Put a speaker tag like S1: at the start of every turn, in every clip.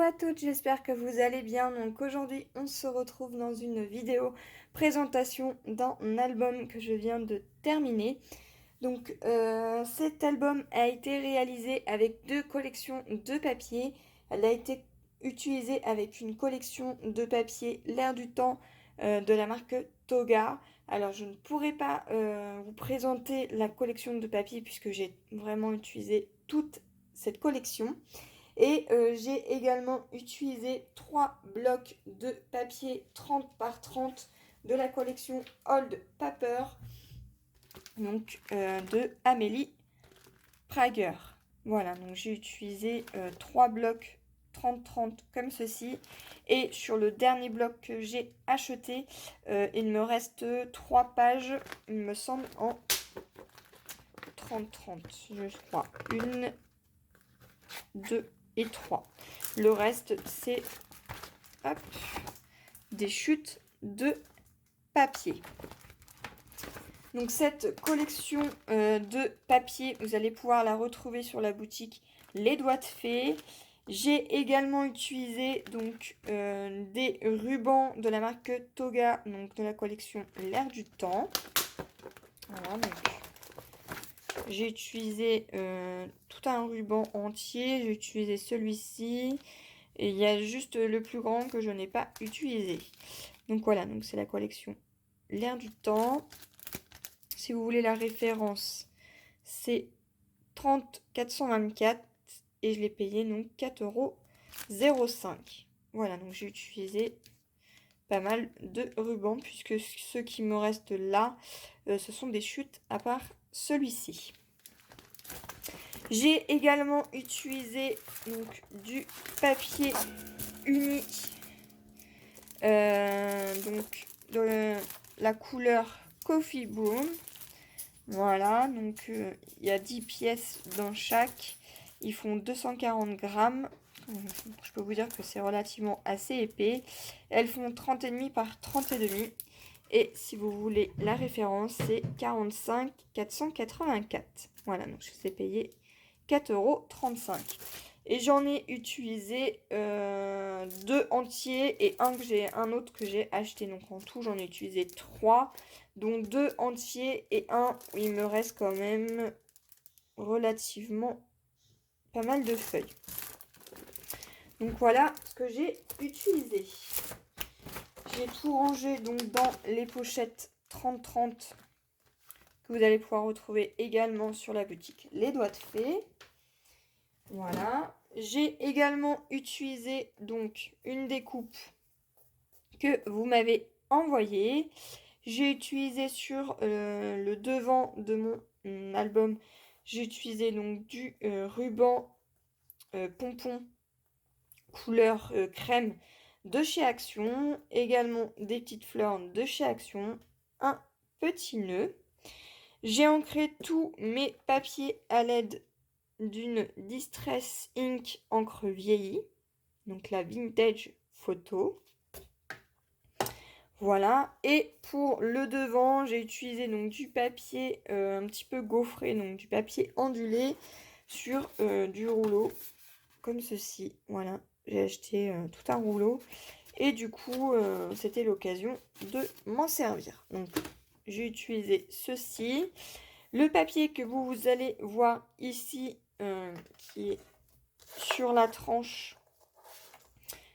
S1: à toutes, j'espère que vous allez bien. Donc aujourd'hui, on se retrouve dans une vidéo présentation d'un album que je viens de terminer. Donc cet album a été réalisé avec deux collections de papier. Elle a été utilisée avec une collection de papier L'Air du Temps de la marque Toga. Alors je ne pourrai pas vous présenter la collection de papier puisque j'ai vraiment utilisé toute cette collection. Et j'ai également utilisé 3 blocs de papier 30 par 30 de la collection Old Paper, donc de Amélie Prager. Voilà, donc j'ai utilisé 3 blocs 30-30 comme ceci. Et sur le dernier bloc que j'ai acheté, il me reste 3 pages, il me semble, en 30-30, je crois. 1, 2 et 3. Le reste, c'est des chutes de papier. Donc cette collection de papier, vous allez pouvoir la retrouver sur la boutique Les Doigts de Fée. J'ai également utilisé donc des rubans de la marque Toga, donc de la collection L'Air du Temps. Voilà, donc j'ai utilisé tout un ruban entier. J'ai utilisé celui-ci. Et il y a juste le plus grand que je n'ai pas utilisé. Donc voilà, donc c'est la collection L'Air du Temps. Si vous voulez la référence, c'est 30 424 et je l'ai payé donc 4,05 €. Voilà, donc j'ai utilisé pas mal de rubans puisque ceux qui me restent là, ce sont des chutes à part celui-ci. J'ai également utilisé donc du papier uni, donc de la couleur Coffee Brown. Voilà, donc il y a 10 pièces dans chaque. Ils font 240 grammes. Je peux vous dire que c'est relativement assez épais. Elles font 30,5 par 30,5. Et si vous voulez la référence, c'est 45 484. Voilà, donc je les ai payés 4,35 €. Et j'en ai utilisé 2 entiers et un autre que j'ai acheté. Donc en tout, j'en ai utilisé 3, dont 2 entiers et un où il me reste quand même relativement pas mal de feuilles. Donc voilà ce que j'ai utilisé. J'ai tout rangé donc dans les pochettes 30-30 que vous allez pouvoir retrouver également sur la boutique Les Doigts de Fée. Voilà. J'ai également utilisé donc une découpe que vous m'avez envoyée. J'ai utilisé sur le devant de mon album, j'ai utilisé donc du ruban pompon couleur crème de chez Action. Également des petites fleurs de chez Action. Un petit nœud. J'ai ancré tous mes papiers à l'aide d'une Distress Ink encre vieillie, donc la Vintage Photo. Voilà, et pour le devant, j'ai utilisé donc du papier un petit peu gaufré, donc du papier ondulé sur du rouleau, comme ceci. Voilà, j'ai acheté tout un rouleau, et du coup, c'était l'occasion de m'en servir. Donc, j'ai utilisé ceci. Le papier que vous allez voir ici, qui est sur la tranche,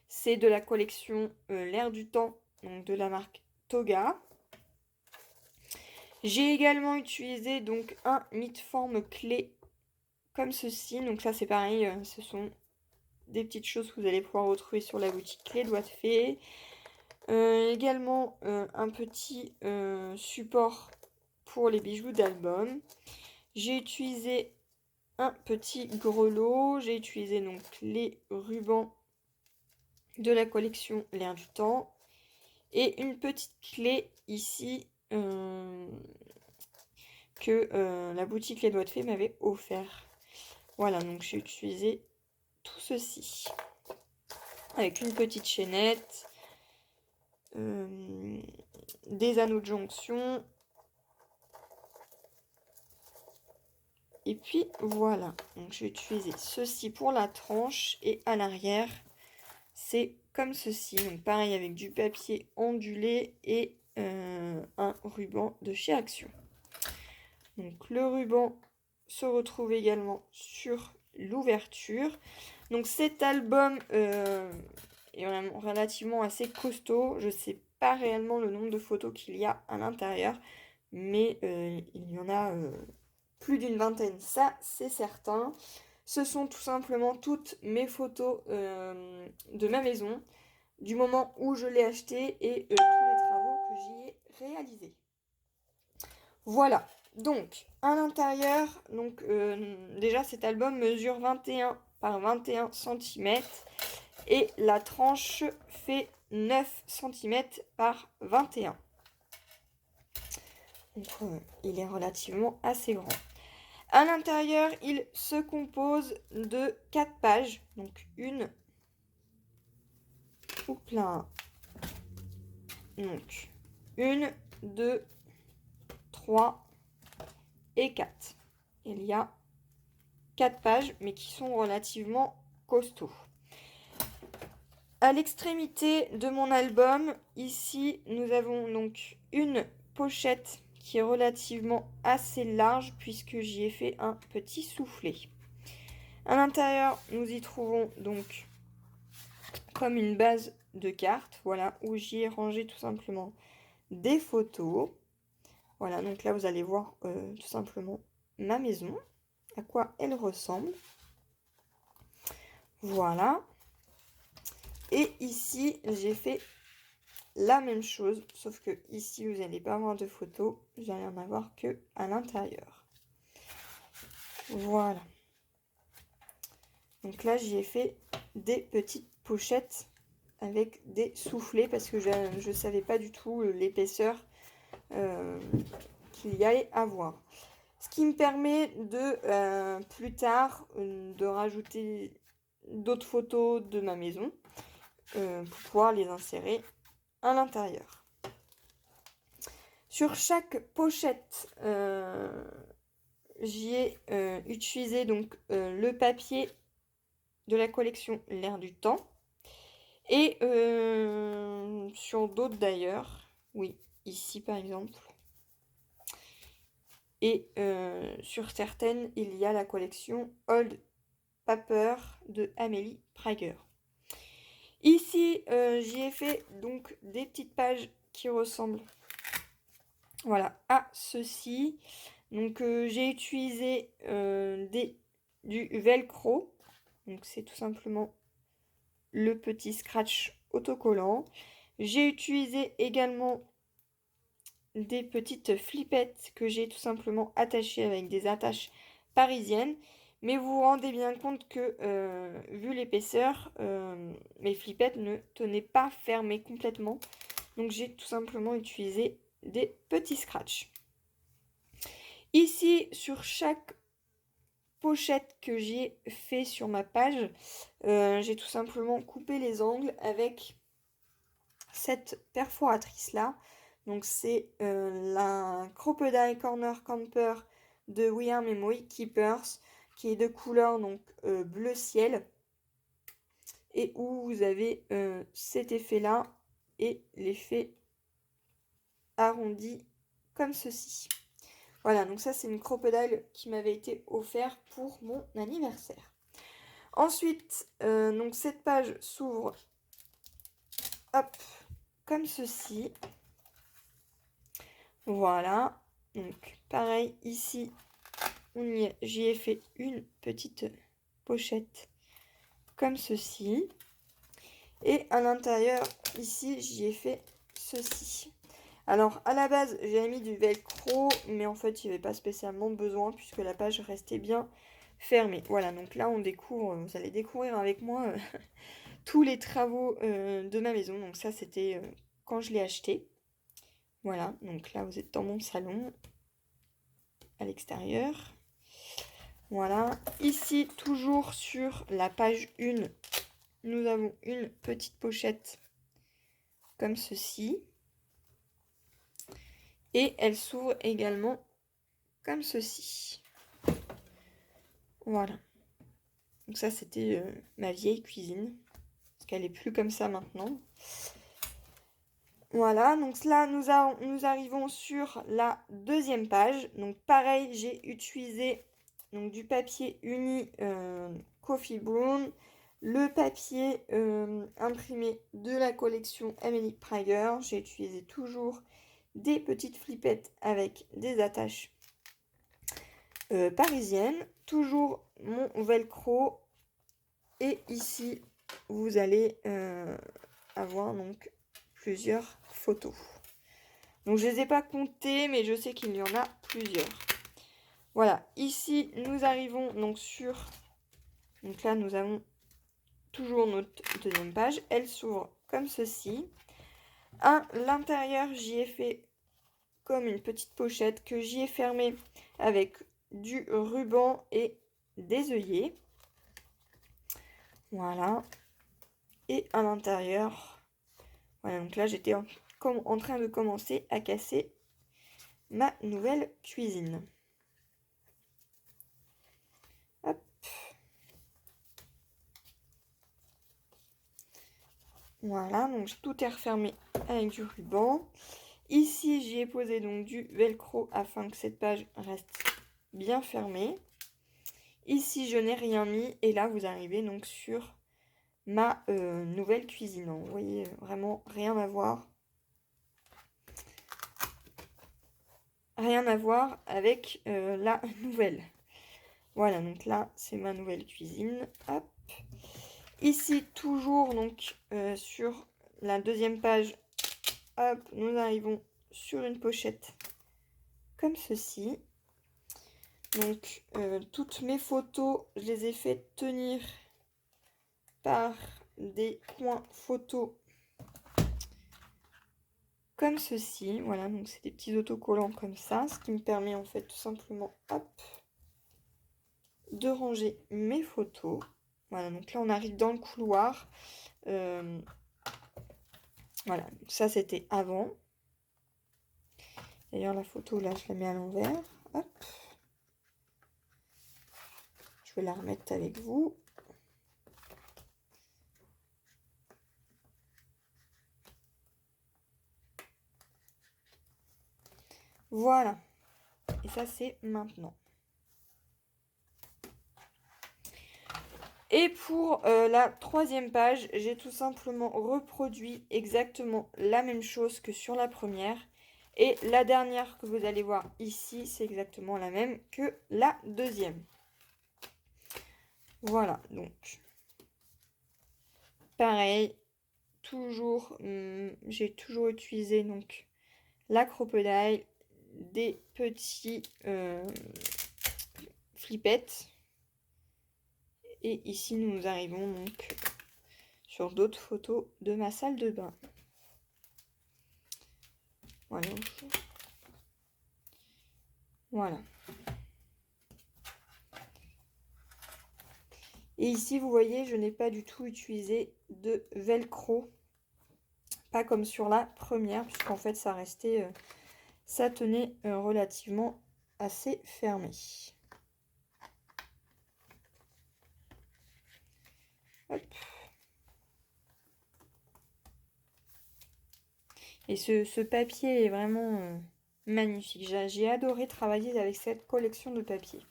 S1: c'est de la collection L'Air du Temps, donc de la marque Toga. J'ai également utilisé donc un mid-forme clé comme ceci. Donc ça c'est pareil, ce sont des petites choses que vous allez pouvoir retrouver sur la boutique Les Doigts de Fée. Également un petit support pour les bijoux d'album. J'ai utilisé un petit grelot. J'ai utilisé donc les rubans de la collection L'Air du Temps. Et une petite clé ici que la boutique Les Doigts de Fée m'avait offert. Voilà, donc j'ai utilisé tout ceci. Avec une petite chaînette, des anneaux de jonction. Et puis voilà, donc j'ai utilisé ceci pour la tranche et à l'arrière, c'est comme ceci. Donc pareil avec du papier ondulé et un ruban de chez Action. Donc le ruban se retrouve également sur l'ouverture. Donc cet album est vraiment relativement assez costaud. Je ne sais pas réellement le nombre de photos qu'il y a à l'intérieur, mais il y en a plus d'une vingtaine, ça c'est certain. Ce sont tout simplement toutes mes photos de ma maison, du moment où je l'ai acheté et tous les travaux que j'y ai réalisés. Voilà, donc à l'intérieur, donc déjà cet album mesure 21 par 21 cm et la tranche fait 9 cm par 21. Donc il est relativement assez grand. À l'intérieur, il se compose de 4 pages. Donc une. Oups là. Donc 1, 2, 3 et 4. Il y a 4 pages, mais qui sont relativement costauds. À l'extrémité de mon album, ici, nous avons donc une pochette qui est relativement assez large puisque j'y ai fait un petit soufflet. À l'intérieur, nous y trouvons donc comme une base de cartes, voilà, où j'y ai rangé tout simplement des photos. Voilà, donc là, vous allez voir tout simplement ma maison, à quoi elle ressemble. Voilà. Et ici, j'ai fait la même chose, sauf que ici, vous n'allez pas avoir de photos, vous n'allez en avoir que à l'intérieur. Voilà. Donc là, j'y ai fait des petites pochettes avec des soufflets parce que je ne savais pas du tout l'épaisseur qu'il y allait avoir. Ce qui me permet de, plus tard, de rajouter d'autres photos de ma maison pour pouvoir les insérer à l'intérieur. Sur chaque pochette, j'y ai utilisé donc le papier de la collection L'air du temps. Et sur d'autres d'ailleurs, oui, ici par exemple. Et sur certaines, il y a la collection Old Paper de Amélie Prager. Ici, j'y ai fait donc des petites pages qui ressemblent, voilà, à ceci. Donc j'ai utilisé du velcro. Donc c'est tout simplement le petit scratch autocollant. J'ai utilisé également des petites flippettes que j'ai tout simplement attachées avec des attaches parisiennes. Mais vous vous rendez bien compte que, vu l'épaisseur, mes flippettes ne tenaient pas fermées complètement. Donc j'ai tout simplement utilisé des petits scratchs. Ici, sur chaque pochette que j'ai fait sur ma page, j'ai tout simplement coupé les angles avec cette perforatrice là. Donc c'est la Crocodile Corner Camper de We Are Memory Keepers qui est de couleur donc bleu ciel et où vous avez cet effet là et l'effet arrondi comme ceci. Voilà, donc ça c'est une Crocodile qui m'avait été offerte pour mon anniversaire. Ensuite, donc cette page s'ouvre, hop, comme ceci. Voilà, donc pareil ici, j'y ai fait une petite pochette comme ceci. Et à l'intérieur, ici, j'y ai fait ceci. Alors, à la base, j'ai mis du velcro, mais en fait, il n'y avait pas spécialement besoin puisque la page restait bien fermée. Voilà, donc là, on découvre, vous allez découvrir avec moi tous les travaux de ma maison. Donc ça, c'était quand je l'ai acheté. Voilà, donc là, vous êtes dans mon salon, à l'extérieur. Voilà, ici, toujours sur la page 1, nous avons une petite pochette comme ceci. Et elle s'ouvre également comme ceci. Voilà. Donc ça, c'était ma vieille cuisine. qu'elle est plus comme ça maintenant. Voilà, donc là, nous arrivons sur la deuxième page. Donc pareil, j'ai utilisé donc, du papier uni Coffee Brown, le papier imprimé de la collection Emily Prager. J'ai utilisé toujours des petites flippettes avec des attaches parisiennes. Toujours mon velcro. Et ici, vous allez avoir donc plusieurs photos. Donc je ne les ai pas comptées, mais je sais qu'il y en a plusieurs. Voilà, ici nous arrivons donc sur... Donc là nous avons toujours notre deuxième page. Elle s'ouvre comme ceci. À l'intérieur, j'y ai fait comme une petite pochette que j'y ai fermée avec du ruban et des œillets. Voilà. Et à l'intérieur, voilà, donc là j'étais en train de commencer à casser ma nouvelle cuisine. Hop. Voilà, donc tout est refermé avec du ruban. Ici, j'y ai posé donc du velcro afin que cette page reste bien fermée. Ici, je n'ai rien mis et là, vous arrivez donc sur ma nouvelle cuisine. Vous voyez, vraiment rien à voir. Rien à voir avec la nouvelle. Voilà, donc là, c'est ma nouvelle cuisine. Hop. Ici, toujours donc sur la deuxième page, hop, nous arrivons sur une pochette comme ceci. Donc, toutes mes photos, je les ai fait tenir par des coins photos comme ceci. Voilà, donc c'est des petits autocollants comme ça, ce qui me permet en fait tout simplement, hop, de ranger mes photos. Voilà, donc là on arrive dans le couloir. Voilà, donc ça c'était avant. D'ailleurs la photo là je la mets à l'envers. Hop. Je vais la remettre avec vous. Voilà. Et ça c'est maintenant. Et pour la troisième page, j'ai tout simplement reproduit exactement la même chose que sur la première. Et la dernière que vous allez voir ici, c'est exactement la même que la deuxième. Voilà, donc pareil, toujours, j'ai toujours utilisé donc la crocodile, des petits flippettes. Et ici, nous arrivons donc sur d'autres photos de ma salle de bain. Voilà. Voilà. Et ici, vous voyez, je n'ai pas du tout utilisé de velcro. Pas comme sur la première, puisqu'en fait, ça restait, ça tenait relativement assez fermé. Hop. Et ce papier est vraiment magnifique. J'ai adoré travailler avec cette collection de papier.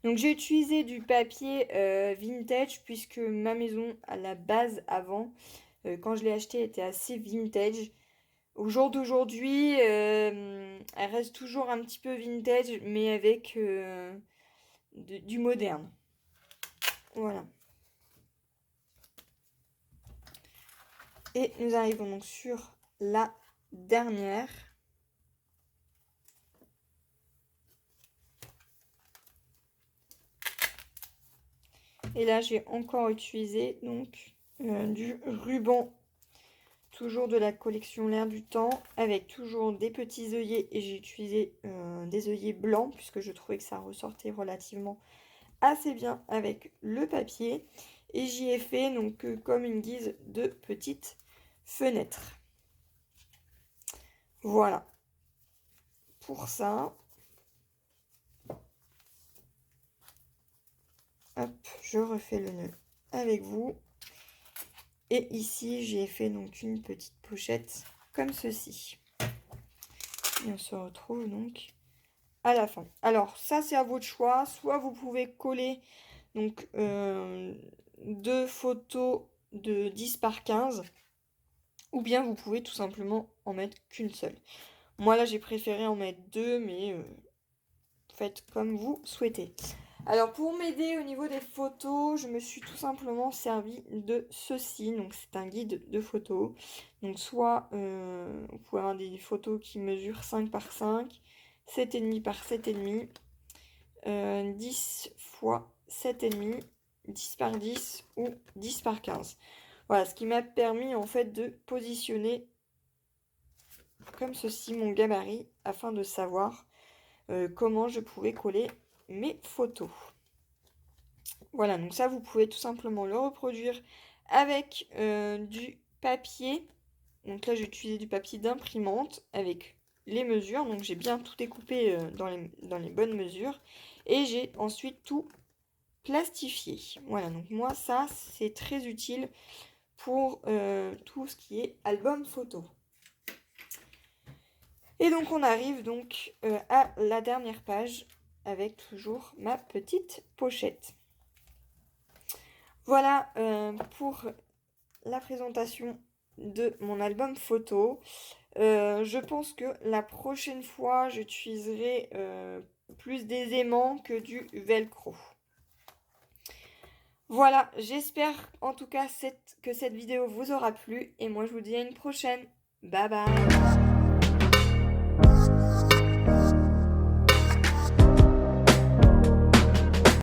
S1: Donc j'ai utilisé du papier vintage puisque ma maison à la base avant, quand je l'ai acheté, était assez vintage. Au jour d'aujourd'hui, elle reste toujours un petit peu vintage mais avec du moderne. Voilà. Et nous arrivons donc sur la dernière. Et là, j'ai encore utilisé donc du ruban, toujours de la collection L'air du temps, avec toujours des petits œillets. Et j'ai utilisé des œillets blancs, puisque je trouvais que ça ressortait relativement assez bien avec le papier. Et j'y ai fait donc comme une guise de petite fenêtre. Voilà. Pour ça... Hop, je refais le nœud avec vous. Et ici, j'ai fait donc une petite pochette comme ceci. Et on se retrouve donc à la fin. Alors, ça, c'est à votre choix. Soit vous pouvez coller donc 2 photos de 10 par 15, ou bien vous pouvez tout simplement en mettre qu'une seule. Moi, là, j'ai préféré en mettre 2, mais faites comme vous souhaitez. Alors, pour m'aider au niveau des photos, je me suis tout simplement servi de ceci. Donc, c'est un guide de photos. Donc, soit vous pouvez avoir des photos qui mesurent 5 par 5, 7,5 par 7,5, 10 fois 7,5, 10 par 10 ou 10 par 15. Voilà, ce qui m'a permis en fait de positionner comme ceci mon gabarit afin de savoir comment je pouvais coller mes photos. Voilà, donc ça vous pouvez tout simplement le reproduire avec du papier. Donc là j'ai utilisé du papier d'imprimante avec les mesures, donc j'ai bien tout découpé dans les bonnes mesures et j'ai ensuite tout plastifié. Voilà, donc moi ça c'est très utile pour tout ce qui est album photo. Et donc on arrive donc à la dernière page avec toujours ma petite pochette. Voilà pour la présentation de mon album photo. Je pense que la prochaine fois j'utiliserai plus des aimants que du velcro. Voilà, j'espère en tout cas que cette vidéo vous aura plu et moi je vous dis à une prochaine. Bye bye.